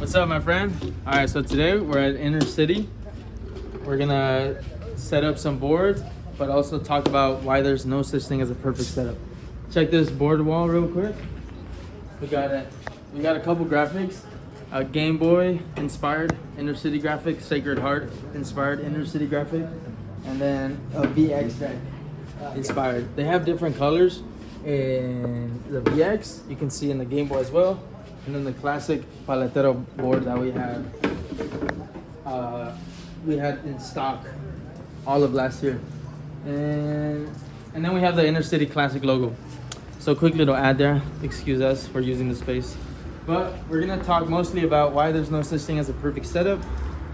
What's up, my friend? All right, so today we're at Inner City. We're gonna set up some boards, but also talk about why there's no such thing as a perfect setup. Check this board wall real quick. We got a couple graphics, a Game Boy inspired Inner City graphic, Sacred Heart inspired Inner City graphic, and then a VX deck inspired. They have different colors in the VX, you can see in the Game Boy as well, and then the classic paletero board that we had in stock all of last year, and then we have the Inner City Classic logo. So quick little ad there, excuse us for using the space, but we're gonna talk mostly about why there's no such thing as a perfect setup.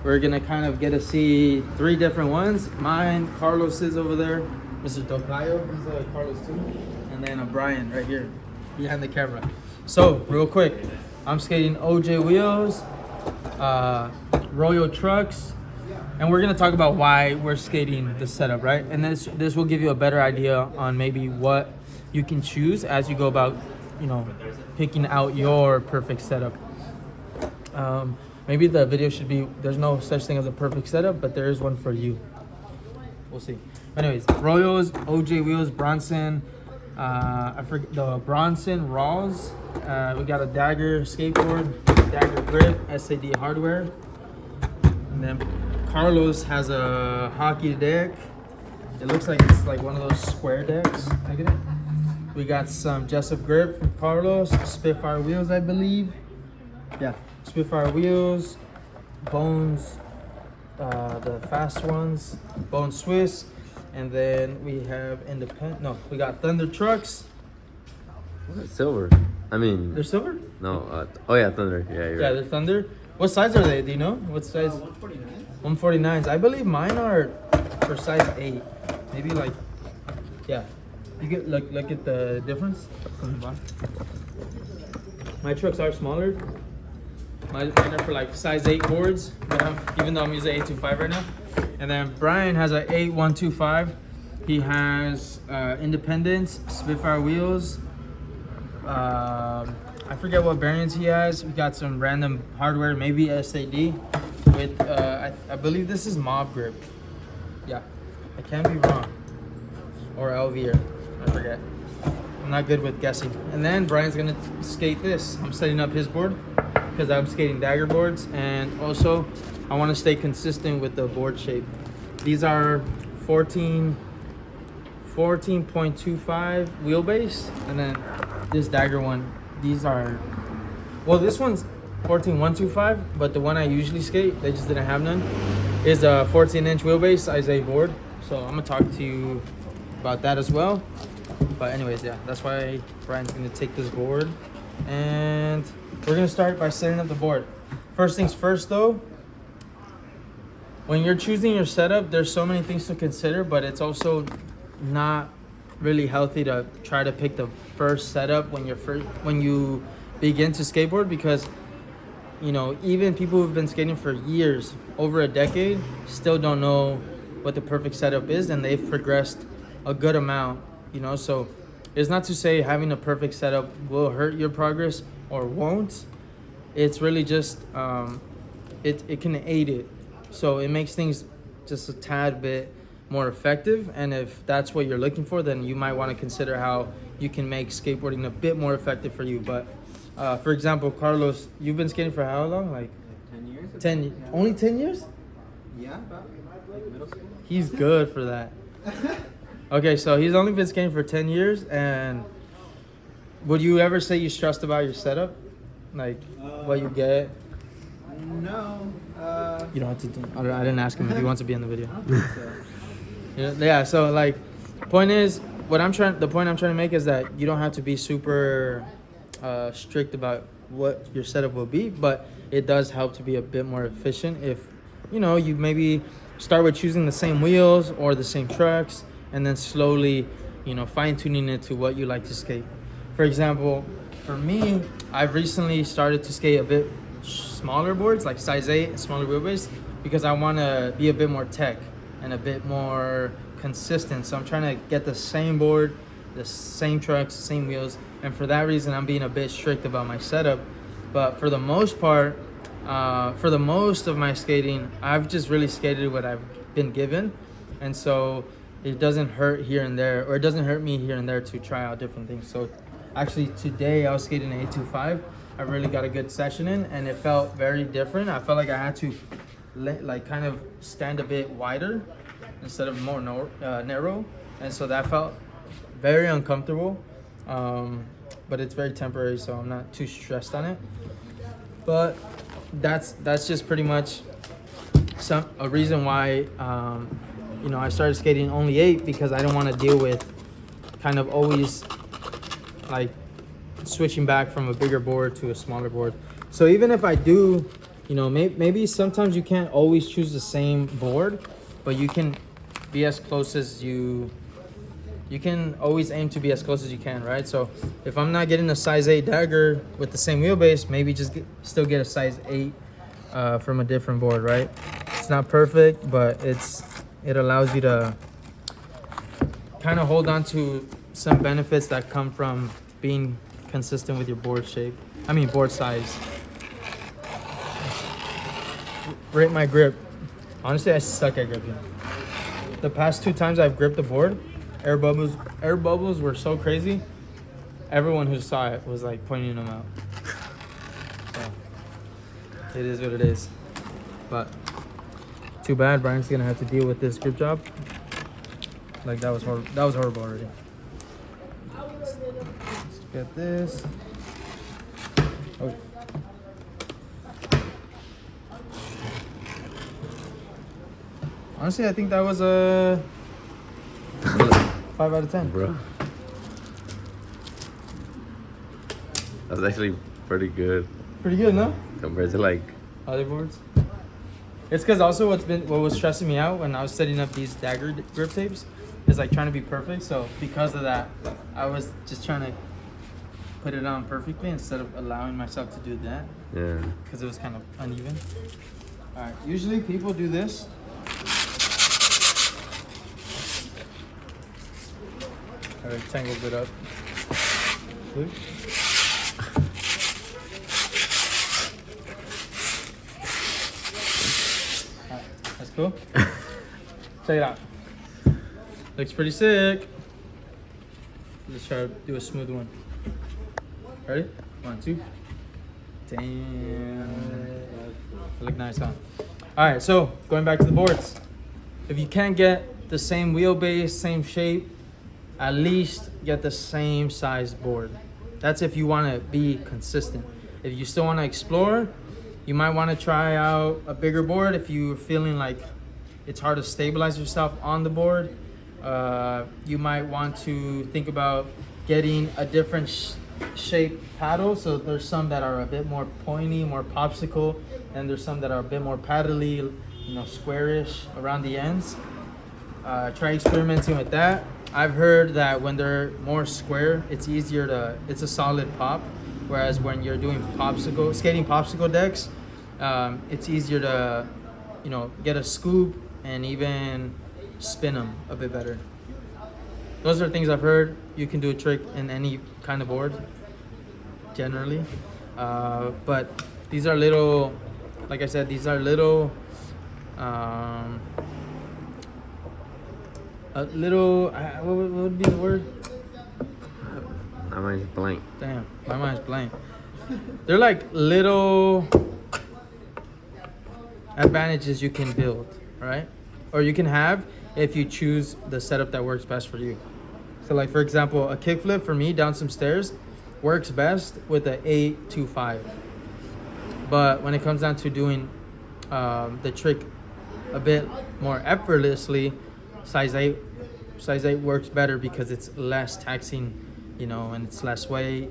We're gonna kind of get to see three different ones. Mine, Carlos's over there, Mr. Tocayo, he's Carlos too, and then Brian right here behind the camera. So real quick, I'm skating OJ wheels, Royal trucks, and we're gonna talk about why we're skating the setup, right? And this will give you a better idea on maybe what you can choose as you go about, picking out your perfect setup. Maybe the video should be, there's no such thing as a perfect setup, but there is one for you. We'll see. Anyways, Royals, OJ wheels, Bronson, I forget the Bronson Raws. We got a Dagger skateboard, Dagger grip, SAD hardware. And then Carlos has a hockey deck. It looks like it's like one of those square decks. Look at it. We got some Jessup grip from Carlos, Spitfire wheels, I believe. Yeah, Spitfire wheels, Bones, the fast ones, Bone Swiss, and then we have we got Thunder trucks. Silver. I mean, They're silver? No. Oh yeah, Thunder. Yeah, you're right. They're Thunder. What size are they? Do you know? What size? 149s. I believe mine are for size 8. Maybe like, yeah. You get look at the difference from the bottom. My trucks are smaller. Mine are for like size 8 boards, even though I'm using 825 right now. And then Brian has a 8125. He has Independence, Spitfire wheels. I forget what variants he has. We got some random hardware, maybe SAD with I believe this is Mob grip. Yeah, I can't be wrong. Or Elvier, I forget. I'm not good with guessing. And then Brian's gonna skate this. I'm setting up his board because I'm skating Dagger boards, and also I want to stay consistent with the board shape. These are 14.25 wheelbase, and then this Dagger one, these are, well, this one's 14.125, but the one I usually skate, they just didn't have none, is a 14-inch wheelbase size 8 board. So I'm gonna talk to you about that as well. But anyways, yeah, that's why Brian's gonna take this board, and we're gonna start by setting up the board. First things first though, when you're choosing your setup, there's so many things to consider, but it's not really healthy to try to pick the first setup when you begin to skateboard, because even people who've been skating for years, over a decade, still don't know what the perfect setup is, and they've progressed a good amount. So it's not to say having a perfect setup will hurt your progress or won't. It's really just it can aid it, so it makes things just a tad bit more effective. And if that's what you're looking for, then you might want to consider how you can make skateboarding a bit more effective for you. But for example, Carlos, you've been skating for how long? Like 10 years. Only 10 years? Yeah, about like middle school. He's good for that. Okay, so he's only been skating for 10 years, and would you ever say you stressed about your setup? Like, what you get? No. You don't have to do, I didn't ask him if he wants to be in the video. I don't think so. Yeah, so like, the point I'm trying to make is that you don't have to be super strict about what your setup will be, but it does help to be a bit more efficient if, you maybe start with choosing the same wheels or the same trucks, and then slowly, fine-tuning it to what you like to skate. For example, for me, I've recently started to skate a bit smaller boards, like size 8, smaller wheelbase, because I want to be a bit more tech and a bit more consistent. So I'm trying to get the same board, the same trucks, the same wheels, and for that reason, I'm being a bit strict about my setup. But for the most part, for the most of my skating, I've just really skated what I've been given, and so it doesn't hurt here and there, or it doesn't hurt me here and there to try out different things. So actually today I was skating an 825. I really got a good session in, and it felt very different. I felt like I had to like kind of stand a bit wider instead of more narrow, and so that felt very uncomfortable. But it's very temporary, so I'm not too stressed on it. But that's just pretty much a reason why you know, I started skating only 8, because I don't want to deal with kind of always like switching back from a bigger board to a smaller board. So even if I do, you know, maybe sometimes you can't always choose the same board, but you can be as close as you can always aim to be as close as you can, right? So if I'm not getting a size 8 dagger with the same wheelbase, maybe just still get a size 8 from a different board, right? It's not perfect, but it allows you to kind of hold on to some benefits that come from being consistent with your board shape. I mean board size. Rate my grip. Honestly, I suck at gripping. The past 2 times I've gripped the board, air bubbles were so crazy. Everyone who saw it was like pointing them out. So it is what it is. But too bad Brian's gonna have to deal with this grip job. Like that was horrible already. Let's get this. Oh. Honestly, I think that was a 5 out of 10. Bro. That's actually pretty good Pretty good, no? compared to like Other boards. It's because also what was stressing me out when I was setting up these dagger grip tapes is like trying to be perfect. So because of that, I was just trying to put it on perfectly instead of allowing myself to do that. yeah. Because it was kind of uneven. All right, usually people do this. I tangled it up. See? Alright, that's cool. Check it out. Looks pretty sick. Let's try to do a smooth one. Ready? 1, 2. Damn. They look nice, huh? Alright, so going back to the boards. If you can't get the same wheelbase, same shape, at least get the same size board. That's if you want to be consistent. If you still want to explore, you might want to try out a bigger board. If you're feeling like it's hard to stabilize yourself on the board, you might want to think about getting a different shape paddle. So there's some that are a bit more pointy, more popsicle, and there's some that are a bit more paddly, you know, squarish around the ends. Try experimenting with that. I've heard that when they're more square, it's a solid pop. Whereas when you're doing skating popsicle decks, it's easier to, you know, get a scoop and even spin them a bit better. Those are things I've heard. You can do a trick in any kind of board, generally. But these are little, like I said, these are little, what would be the word? My mind's blank. Damn, my mind's blank. They're like little advantages you can build, right? Or you can have if you choose the setup that works best for you. So like, for example, a kickflip for me down some stairs works best with an 825. But when it comes down to doing the trick a bit more effortlessly, size 8 works better because it's less taxing, you know, and it's less weight.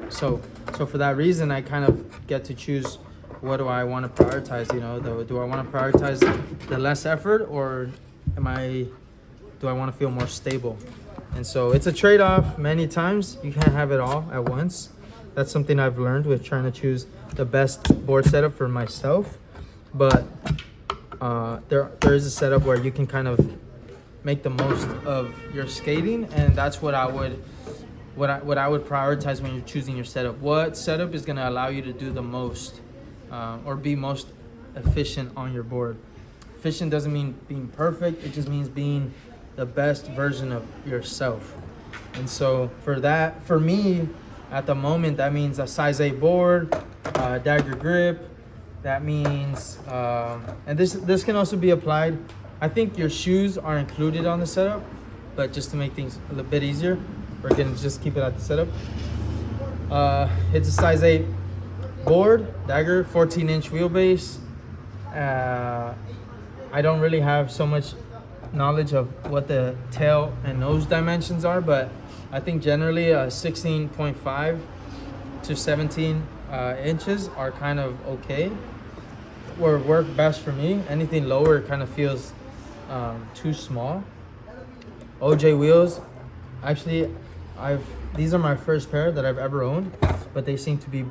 So for that reason, I kind of get to choose what do I want to prioritize, you know. Do I want to prioritize the less effort, or do I want to feel more stable? And so it's a trade-off many times. You can't have it all at once. That's something I've learned with trying to choose the best board setup for myself. But there is a setup where you can kind of make the most of your skating, and that's what I would what I would prioritize when you're choosing your setup. What setup is gonna allow you to do the most, or be most efficient on your board. Efficient doesn't mean being perfect. It just means being the best version of yourself. And so for me, at the moment, that means a size 8 board, dagger grip. That means, and this can also be applied. I think your shoes are included on the setup, but just to make things a little bit easier, we're gonna just keep it at the setup. It's a size 8 board, dagger, 14-inch wheelbase. I don't really have so much knowledge of what the tail and nose dimensions are, but I think generally 16.5 to 17 inches are kind of okay, or work best for me. Anything lower kind of feels too small. OJ wheels, actually these are my first pair that I've ever owned, but they seem to be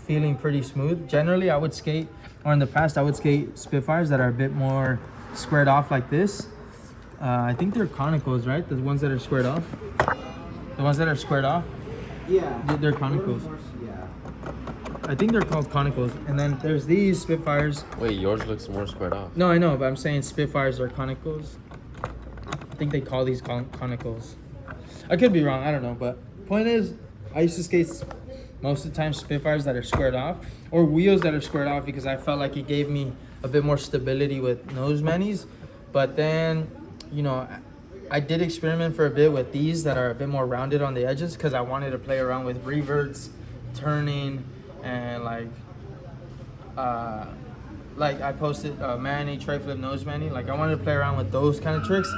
feeling pretty smooth. Generally I would skate, or in the past I would skate Spitfires that are a bit more squared off like this. I think they're conicals, right? The ones that are squared off. The ones that are squared off. Yeah. They're conicals. Yeah. I think they're called conicals. And then there's these Spitfires. Wait, yours looks more squared off. No, I know, but I'm saying Spitfires are conicals. I think they call these conicals. I could be wrong, I don't know, but point is, I used to skate most of the time Spitfires that are squared off, or wheels that are squared off, because I felt like it gave me a bit more stability with nose manis. But then, you know, I did experiment for a bit with these that are a bit more rounded on the edges, because I wanted to play around with reverts, turning, and like I posted Manny, tray flip, nose Manny. Like I wanted to play around with those kind of tricks.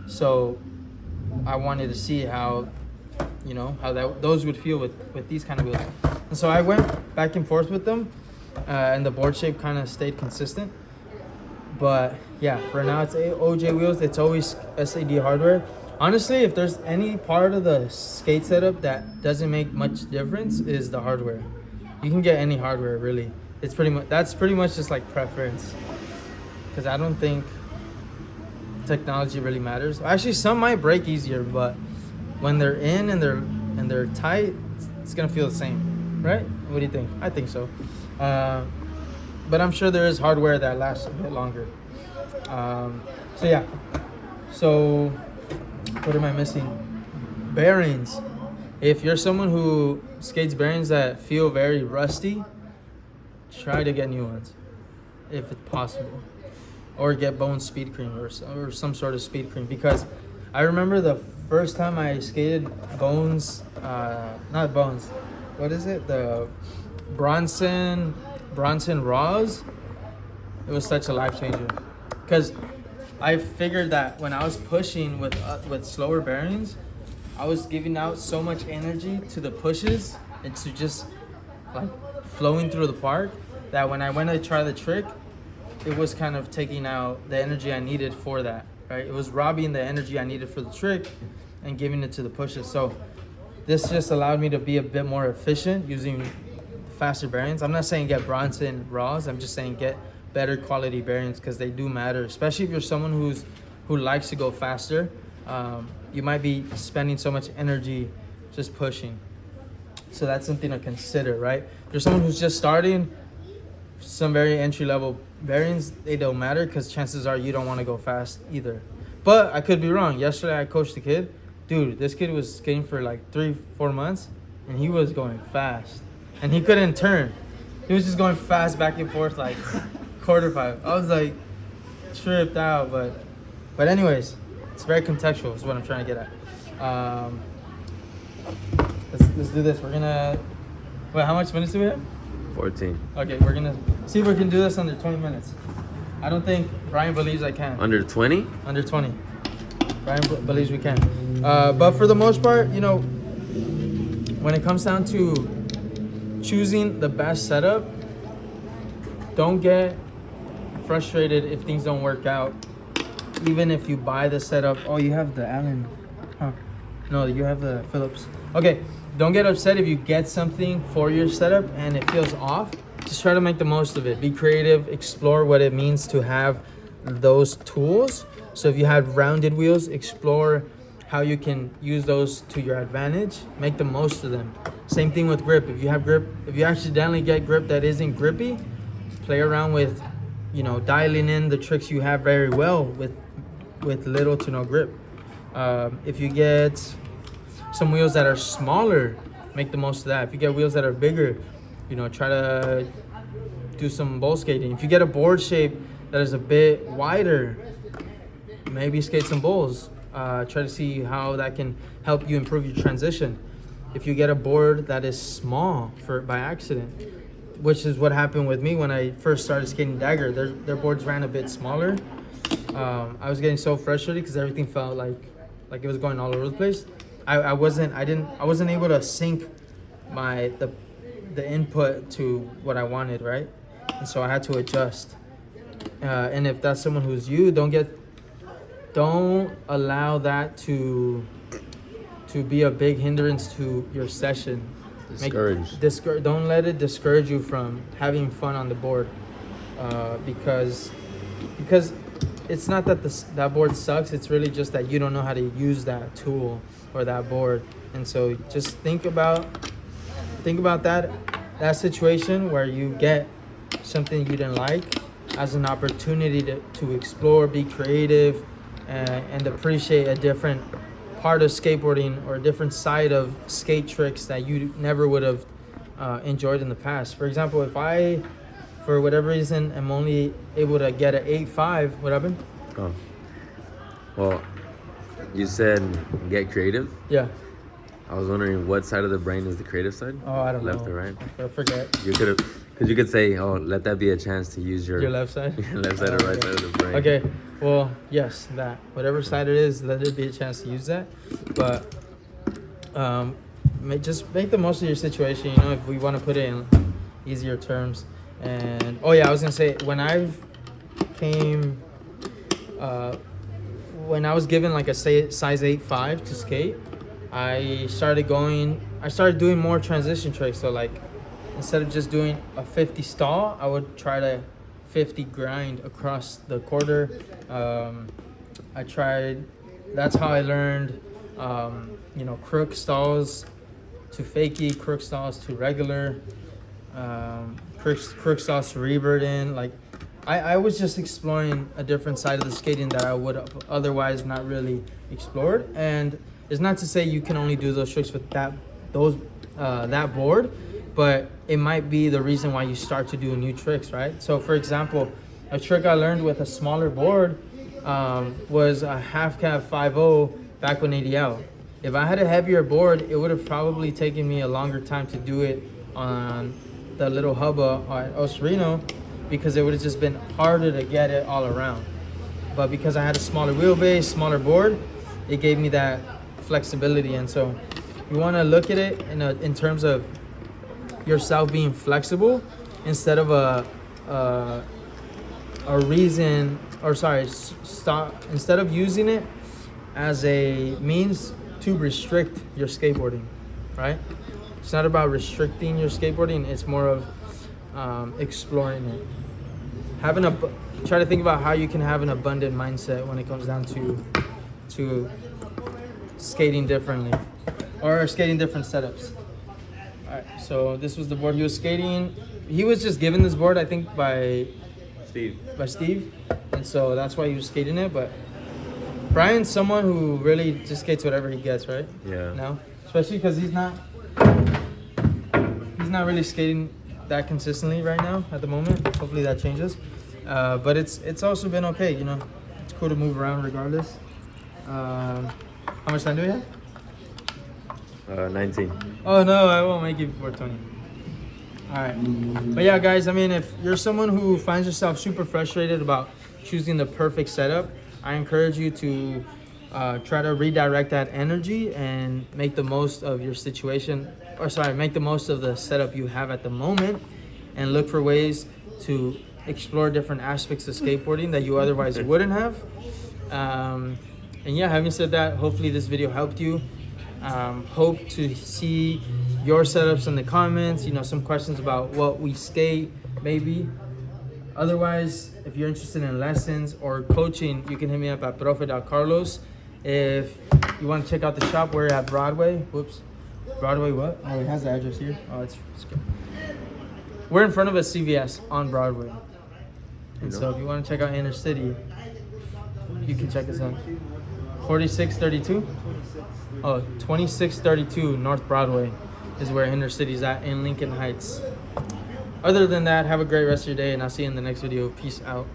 So I wanted to see how, you know, how those would feel with these kind of wheels. And so I went back and forth with them, and the board shape kind of stayed consistent. But yeah, for now it's OJ wheels. It's always SAD hardware. Honestly, if there's any part of the skate setup that doesn't make much difference, is the hardware. You can get any hardware, really. It's that's pretty much just like preference, because I don't think technology really matters. Actually, some might break easier, but when they're in and they're tight, it's gonna feel the same, right? What do you think? I think so. But I'm sure there is hardware that lasts a bit longer. So yeah. So what am I missing? Bearings. If you're someone who skates bearings that feel very rusty, try to get new ones, if it's possible, or get Bones speed cream or some sort of speed cream. Because I remember the first time I skated Bones, not Bones, what is it? The Bronson Raws. It was such a life changer, because I figured that when I was pushing with slower bearings, I was giving out so much energy to the pushes and to just like flowing through the park, that when I went to try the trick, it was kind of taking out the energy I needed for that, right? It was robbing the energy I needed for the trick and giving it to the pushes. So this just allowed me to be a bit more efficient using faster bearings. I'm not saying get Bronson Raws, I'm just saying get better quality bearings, because they do matter, especially if you're someone who likes to go faster. You might be spending so much energy just pushing. So that's something to consider, right? If you're someone who's just starting, some very entry-level bearings, they don't matter, because chances are you don't want to go fast either. But I could be wrong. Yesterday I coached a kid. Dude, this kid was skating for like 3-4 months, and he was going fast. And he couldn't turn. He was just going fast back and forth like quarter pipe. I was like tripped out, but anyways, it's very contextual is what I'm trying to get at. Let's do this. We're gonna, wait, how much minutes do we have? 14. Okay, we're gonna see if we can do this under 20 minutes. I don't think Brian believes I can. Under 20? Under 20. Brian believes we can. But for the most part, you know, when it comes down to choosing the best setup, don't get frustrated if things don't work out. Even if you buy the setup, oh, you have the Allen, huh? No, you have the Phillips. Okay, don't get upset if you get something for your setup and it feels off. Just try to make the most of it. Be creative, explore what it means to have those tools. So if you have rounded wheels, explore how you can use those to your advantage, make the most of them. Same thing with grip. If you have grip, if you accidentally get grip that isn't grippy, play around with, you know, dialing in the tricks you have very well with little to no grip. If you get some wheels that are smaller, make the most of that. If you get wheels that are bigger, you know, try to do some bowl skating. If you get a board shape that is a bit wider, maybe skate some bowls. Try to see how that can help you improve your transition. If you get a board that is small by accident, which is what happened with me when I first started skating Dagger. Their boards ran a bit smaller. I was getting so frustrated because everything felt like it was going all over the place. I wasn't able to sync the input to what I wanted, right? And so I had to adjust. And if that's someone who's you, don't allow that to be a big hindrance to your session. Don't let it discourage you from having fun on the board, because it's not that that board sucks. It's really just that you don't know how to use that tool or that board. And so just think about that situation where you get something you didn't like as an opportunity to explore, be creative, and appreciate a different part of skateboarding or a different side of skate tricks that you never would have enjoyed in the past. For example, if I, for whatever reason, am only able to get an 8.5, what happened? Oh. Well, you said get creative? Yeah. I was wondering what side of the brain is the creative side? Oh, I don't know. Left or right? I forget. You could have, because you could say, oh, let that be a chance to use your left side? left side or right side of the brain. Okay, well, yes, that. Whatever side it is, let it be a chance to use that. But just make the most of your situation, you know, if we want to put it in easier terms. And, oh yeah, I was going to say, when I was given like a size 8.5 to skate, I started doing more transition tricks. So like, instead of just doing a 50 stall, I would try to 50 grind across the quarter. That's how I learned, you know, crook stalls to fakie, crook stalls to regular, crook stalls to revert in. Like, I was just exploring a different side of the skating that I would have otherwise not really explored. And it's not to say you can only do those tricks with that board, but it might be the reason why you start to do new tricks, right? So for example, a trick I learned with a smaller board was a half cab 5.0 back 180 out. If I had a heavier board, it would have probably taken me a longer time to do it on the little hubba at Osreno, because it would have just been harder to get it all around. But because I had a smaller wheelbase, smaller board, it gave me that flexibility. And so you want to look at it in terms of yourself being flexible instead of instead of using it as a means to restrict your skateboarding, right? It's not about restricting your skateboarding, it's more of exploring it. Try to think about how you can have an abundant mindset when it comes down to skating differently or skating different setups. All right, so this was the board he was skating. He was just given this board, I think, by Steve, and so that's why he was skating it. But Brian's someone who really just skates whatever he gets, right? Yeah. No, especially because he's not really skating that consistently right now at the moment. Hopefully that changes. But it's also been okay, you know. It's cool to move around regardless. How much time do we have? 19. Oh no, I won't make it before 20. All right. But yeah, guys, I mean, if you're someone who finds yourself super frustrated about choosing the perfect setup, I encourage you to try to redirect that energy and make the most of your situation, make the most of the setup you have at the moment, and look for ways to explore different aspects of skateboarding that you otherwise wouldn't have. And yeah, having said that, hopefully this video helped you. Hope to see your setups in the comments, you know, some questions about what we skate, maybe. Otherwise, if you're interested in lessons or coaching, you can hit me up at profe.carlos If you want to check out the shop, we're at Broadway. Whoops. Broadway what? Oh, it has the address here. Oh, it's good. We're in front of a CVS on Broadway. And so if you want to check out Inner City, you can check us out. 4632? Oh, 2632 North Broadway is where Inner City's at in Lincoln Heights. Other than that, have a great rest of your day, and I'll see you in the next video. Peace out.